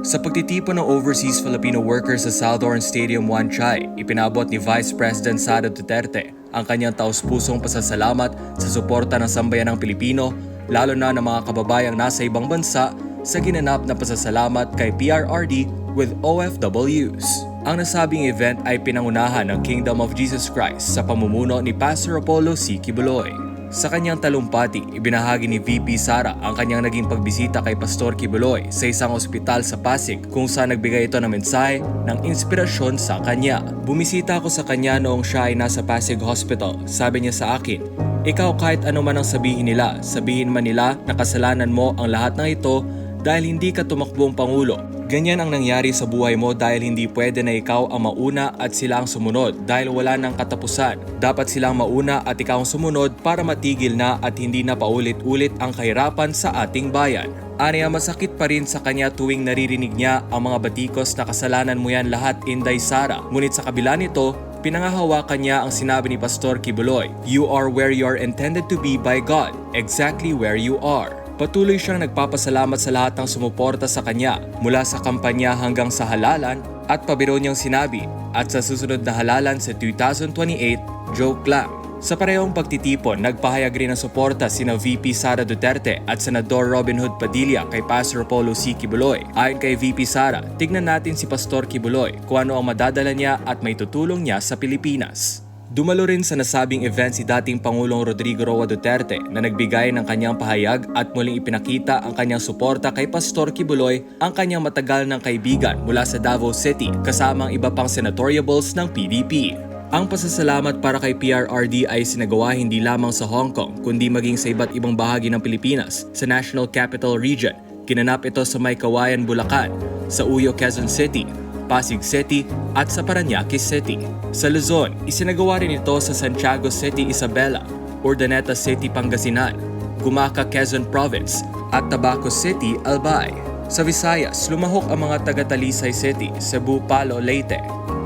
Sa pagtitipon ng overseas Filipino workers sa Salvador Stadium 1 Chay, ipinabot ni Vice President Sara Duterte ang kanyang taus-pusong pasasalamat sa suporta ng sambayanang Pilipino, lalo na ng mga kababayang nasa ibang bansa sa ginanap na pasasalamat kay PRRD with OFWs. Ang nasabing event ay pinangunahan ng Kingdom of Jesus Christ sa pamumuno ni Pastor Apollo C. Kibuloy. Sa kanyang talumpati, ibinahagi ni VP Sara ang kanyang naging pagbisita kay Pastor Kibuloy sa isang ospital sa Pasig kung saan nagbigay ito ng mensahe ng inspirasyon sa kanya. Bumisita ako sa kanya noong siya ay nasa Pasig Hospital. Sabi niya sa akin, "Ikaw kahit ano man ang sabihin nila, sabihin man nila na kasalanan mo ang lahat ng ito dahil hindi ka tumakbong Pangulo. Ganyan ang nangyari sa buhay mo dahil hindi pwede na ikaw ang mauna at sila ang sumunod dahil wala nang katapusan. Dapat silang mauna at ikaw ang sumunod para matigil na at hindi na paulit-ulit ang kahirapan sa ating bayan." Aniya masakit pa rin sa kanya tuwing naririnig niya ang mga batikos na kasalanan mo yan lahat, Inday Sara. Ngunit sa kabila nito, pinangahawakan niya ang sinabi ni Pastor Kibuloy, "You are where you are intended to be by God, exactly where you are." Patuloy siyang nagpapasalamat sa lahat ng sumuporta sa kanya mula sa kampanya hanggang sa halalan at pabiro niyang sinabi, "At sa susunod na halalan sa 2028, joke lang." Sa parehong pagtitipon, nagpahayag rin ng suporta sina VP Sara Duterte at Senador Robin Hood Padilla kay Pastor Apollo C. Kibuloy. Ayon kay VP Sara, tignan natin si Pastor Kibuloy kung ano ang madadala niya at may tutulong niya sa Pilipinas. Dumalo rin sa nasabing event si dating Pangulong Rodrigo Roa Duterte na nagbigay ng kanyang pahayag at muling ipinakita ang kanyang suporta kay Pastor Kibuloy, ang kanyang matagal ng kaibigan mula sa Davao City kasama ang iba pang senatoriables ng PDP. Ang pasasalamat para kay PRRD ay sinagawa hindi lamang sa Hong Kong kundi maging sa iba't ibang bahagi ng Pilipinas. Sa National Capital Region, ginanap ito sa May Kawayan, Bulacan, sa Uyo, Quezon City, Pasig City at sa Parañaque City. Sa Luzon, isinagawa rin ito sa Santiago City, Isabela, Urdaneta City, Pangasinan, Gumaca, Quezon Province at Tabaco City, Albay. Sa Visayas, lumahok ang mga taga-Talisay City, Cebu, Palo, Leyte,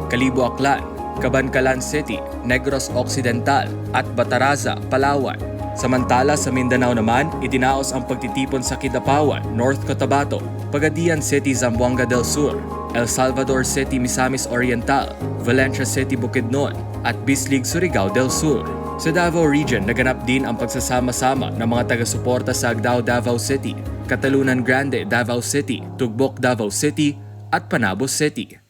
Calibo, Aklan, Cabancalan City, Negros Occidental at Bataraza, Palawan. Samantala sa Mindanao naman, itinaos ang pagtitipon sa Kidapawan, North Cotabato, Pagadian City, Zamboanga del Sur, El Salvador City, Misamis Oriental, Valencia City, Bukidnon, at Bislig, Surigao del Sur. Sa Davao Region, naganap din ang pagsasama-sama ng mga taga-suporta sa Agdao, Davao City, Catalunan Grande, Davao City, Tugbok, Davao City, at Panabo City.